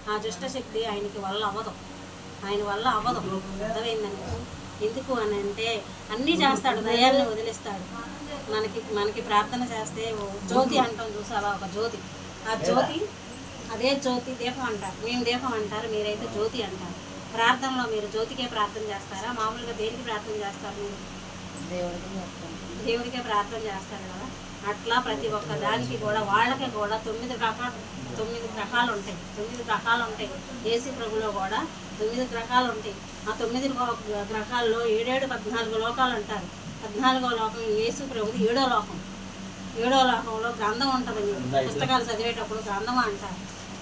ఆ దుష్టశక్తి ఆయనకి వల్ల అవ్వదు, ఆయన వల్ల అవ్వదు. అర్థమైందండి. ఎందుకు అని అంటే అన్నీ చేస్తాడు, దయాన్ని వదిలిస్తాడు. మనకి ప్రార్థన చేస్తే జ్యోతి అంటాం చూసావా, ఒక జ్యోతి. ఆ జ్యోతి, అదే జ్యోతి దీపం అంటారు, మేము దీపం అంటారు, మీరైతే జ్యోతి అంటారు. ప్రార్థనలో మీరు జ్యోతికే ప్రార్థన చేస్తారా? మామూలుగా దేనికి ప్రార్థన చేస్తారు మీరు? దేవుడికే ప్రార్థన చేస్తారు కదా. అట్లా ప్రతి ఒక్క దానికి కూడా వాళ్ళకి కూడా 9 గ్రహాలు ఉంటాయి. 9 గ్రహాలు ఉంటాయి. యేసు ప్రభులో కూడా 9 గ్రహాలు ఉంటాయి. ఆ 9 గ్రహాల్లో 7 14 లోకాలు అంటారు. 14వ లోకం యేసు ప్రభుది 7వ లోకం. 7వ లోకంలో గ్రంథం ఉంటుంది. పుస్తకాలు చదివేటప్పుడు గ్రంథం అంటారు.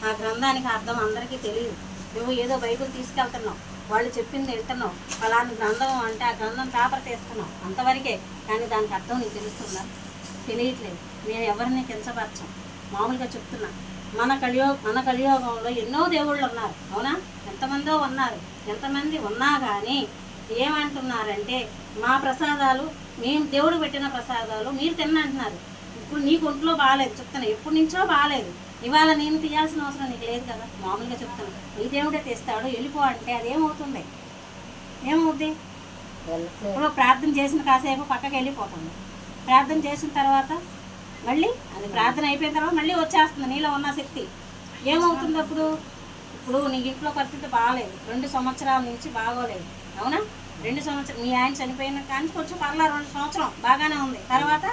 ఆ గ్రంథానికి అర్థం అందరికీ తెలియదు. నువ్వు ఏదో బైబిల్ తీసుకెళ్తున్నావు, వాళ్ళు చెప్పింది వింటున్నావు, ఫలాని గ్రంథం అంటే ఆ గ్రంథం పేపర్ తీస్తున్నావు, అంతవరకే. కానీ దానికి అర్థం నీకు తెలుస్తుందా? తెలియట్లేదు. మేము ఎవరిని కించపరచం, మామూలుగా చెప్తున్నా. మన కలియోగంలో ఎన్నో దేవుళ్ళు ఉన్నారు, అవునా? ఎంతమందో ఉన్నారు. ఎంతమంది ఉన్నా కానీ ఏమంటున్నారంటే మా ప్రసాదాలు, మేము దేవుడు పెట్టిన ప్రసాదాలు మీరు తిన్నంటున్నారు. ఇప్పుడు నీకు ఒంట్లో బాగాలేదు చెప్తున్నా, ఎప్పటి నుంచో బాగాలేదు. ఇవాళ నేను తీయాల్సిన అవసరం నీకు లేదు కదా. మామూలుగా చెప్తాను, నీ దేవుడే తెస్తాడు, వెళ్ళిపో అంటే అదేమవుతుంది? ఏమవుద్ది? ఇప్పుడు ప్రార్థన చేసిన కాసేపు పక్కకి వెళ్ళిపోతుంది. ప్రార్థన చేసిన తర్వాత మళ్ళీ అది ప్రార్థన అయిపోయిన తర్వాత మళ్ళీ వచ్చేస్తుంది నీలో ఉన్న శక్తి. ఏమవుతుంది అప్పుడు? ఇప్పుడు నీ ఇంట్లో పరిస్థితి బాగాలేదు, 2 సంవత్సరాల నుంచి బాగోలేదు, అవునా? 2 సంవత్సరాలు మీ ఆయన చనిపోయిన కానీ కొంచెం పర్లా 2 సంవత్సరం బాగానే ఉంది. తర్వాత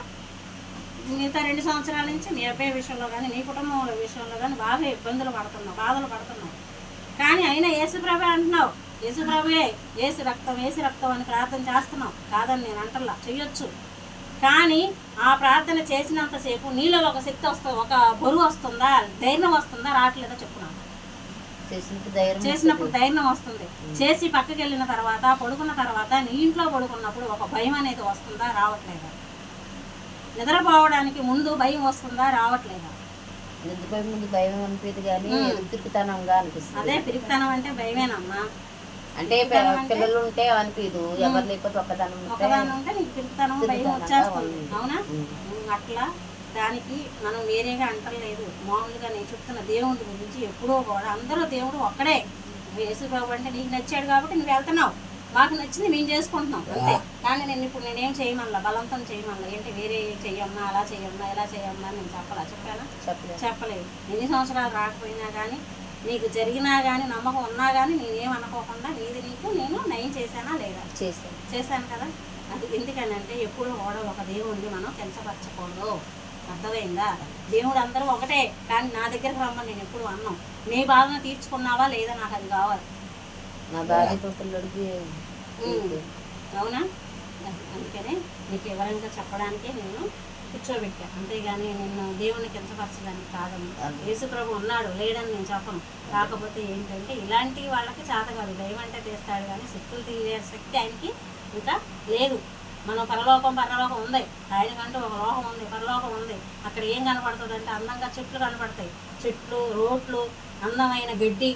మిగతా 2 సంవత్సరాల నుంచి నీ అబ్బాయి విషయంలో కానీ నీ కుటుంబం విషయంలో కానీ బాగా ఇబ్బందులు పడుతున్నావు, బాధలు పడుతున్నావు. కానీ అయినా యేసుప్రభే అంటున్నావు, యేసుప్రభే, యేసు రక్తం అని ప్రార్థన చేస్తున్నావు. కాదని నేను అంటల్లా, చెయ్యొచ్చు. కానీ ఆ ప్రార్థన చేసినంతసేపు నీలో ఒక శక్తి వస్తుంది, ఒక బరువు వస్తుందా, ధైర్యం వస్తుందా, రావట్లేదా చెప్పున్నాను. చేసినప్పుడు ధైర్యం వస్తుంది. చేసి పక్కకి వెళ్ళిన తర్వాత, పడుకున్న తర్వాత, నీ ఇంట్లో పడుకున్నప్పుడు ఒక భయం అనేది వస్తుందా, రావట్లేదా? నిద్రపోవడానికి ముందు భయం వస్తుందా, రావట్లేదా? నిద్రపోయే ముందు భయం అనిపించదు కానీ పిరికితనంగా అనిపిస్తుంది. అదే పిరికితనం అంటే భయమేనమ్మా. అంటే పిల్లలు ఉంటే అనిపించదు, ఎవరు లేకపోతే ఒకదాని ఉంటే నీకు పిరికితనం భయం వచ్చేస్తుంది, అవునా? అట్లా దానికి మనం వేరేగా అంటలేదు. మామూలుగా నేను చెప్తున్న దేవుడి గురించి ఎప్పుడో కూడా అందరూ దేవుడు ఒక్కడే. యేసుప్రభు అంటే నీకు నచ్చాడు కాబట్టి నువ్వు వెళ్తున్నావు, మాకు నచ్చింది మేము చేసుకుంటున్నాం అంతే. కానీ నేనేం చేయమన్నా, బలవంతం చేయమన్నా, ఏంటి వేరే చెయ్యమ్మా, అలా చెయ్యమ్మా, ఇలా చెయ్యమ్మా నేను చెప్పానా? చెప్పలేదు. ఎన్ని సంవత్సరాలు రాకపోయినా కానీ, నీకు జరిగినా కానీ, నమ్మకం ఉన్నా కానీ నేనేమనుకోకుండా నీది నీకు నేను నయం చేశానా లేదా? చేశాను కదా. అది ఎందుకనంటే ఎప్పుడు కూడా ఒక దేవుడిని మనం కించపరచకూడదు. అర్థమైందా? దేవుడు అందరూ ఒకటే, కానీ నా దగ్గరకు రమ్మని నేను ఎప్పుడు అన్నాం. నీ బాధను తీర్చుకున్నావా లేదా, నాకు అది కావాలి. నా భార్య పిల్లడికి అవునా? అందుకనే నీకు వివరంగా చెప్పడానికే నేను కూర్చోబెట్టా, అంతేగాని నేను దేవుడిని కించపరచడానికి కాదని. యేసుప్రభు ఉన్నాడు, లేడని నేను చెప్పను. కాకపోతే ఏంటంటే ఇలాంటి వాళ్ళకి చేత కాదు. దైవం అంటే తీస్తాడు కానీ శక్తులు తీసే శక్తి ఆయనకి ఇంకా లేదు. మనం పరలోకం ఉంది, ఆయనకంటూ ఒక లోకం ఉంది, పరలోకం ఉంది. అక్కడ ఏం కనపడుతుంది అంటే అందంగా చెట్లు కనపడతాయి, చెట్లు, రోడ్లు, అందమైన గడ్డి,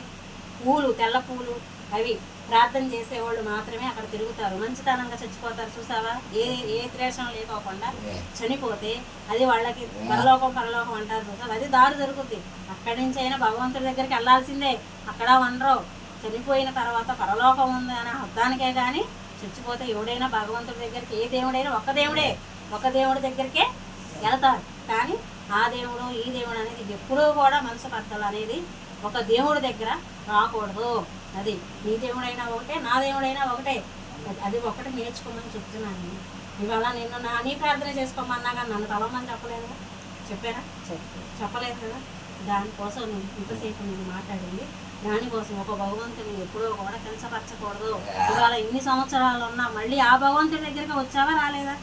పూలు, తెల్ల పూలు. అవి ప్రార్థన చేసేవాళ్ళు మాత్రమే అక్కడ తిరుగుతారు. మంచితనంగా చచ్చిపోతారు చూసావా, ఏ ద్వేషం లేకోకుండా చనిపోతే అది వాళ్ళకి పరలోకం అంటారు చూసావా, అది దారి దొరుకుద్ది. అక్కడి నుంచి అయినా భగవంతుడి దగ్గరికి వెళ్ళాల్సిందే. అక్కడ ఉండరు. చనిపోయిన తర్వాత పరలోకం ఉంది అనే అర్థానికే కానీ చచ్చిపోతే ఎవడైనా భగవంతుడి దగ్గరికి, ఏ దేవుడైనా ఒక దేవుడి దగ్గరికే వెళతారు. కానీ ఆ దేవుడు ఈ దేవుడు అనేది ఎప్పుడూ కూడా మనసు పద్ధతులు అనేది ఒక దేవుడి దగ్గర రాకూడదు. అది నీ దేవుడైనా ఒకటే, నా దేవుడైనా ఒకటే. అది ఒకటి నేర్చుకోమని చెప్తున్నాను. ఇవాళ నిన్ను నీ ప్రార్థన చేసుకోమన్నా కానీ నన్ను తలమని చెప్పలేదు, చెప్పారా? చెప్పలేదు కదా. దానికోసం నేను ఇంతసేపు నేను మాట్లాడింది దానికోసం. ఒక భగవంతుని ఎప్పుడూ కూడా కించపరచకూడదు. ఇవాళ ఇన్ని సంవత్సరాలు ఉన్నా మళ్ళీ ఆ భగవంతుడి దగ్గరికి వచ్చావా, రాలేదా?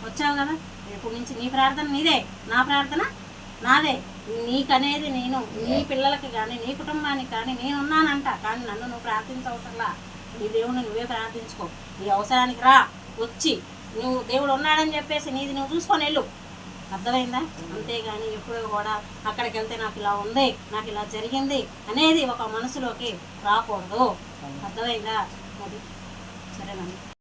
వచ్చావు కదా. రేపు నుంచి నీ ప్రార్థన నీదే, నా ప్రార్థన నాదే. నీకనేది నేను, నీ పిల్లలకి కానీ, నీ కుటుంబానికి కానీ నేనున్నానంట. కానీ నన్ను నువ్వు ప్రార్థించవసరంలా. నీ దేవుడిని నువ్వే ప్రార్థించుకో. నీ అవసరానికి రా, వచ్చి నువ్వు దేవుడు ఉన్నాడని చెప్పేసి నీది నువ్వు చూసుకొని వెళ్ళు. అర్థమైందా? అంతేగాని ఎప్పుడూ కూడా అక్కడికి వెళ్తే నాకు ఇలా ఉంది, నాకు ఇలా జరిగింది అనేది ఒక మనసులోకి రాకూడదు. అర్థమైందా? అది సరేనండి.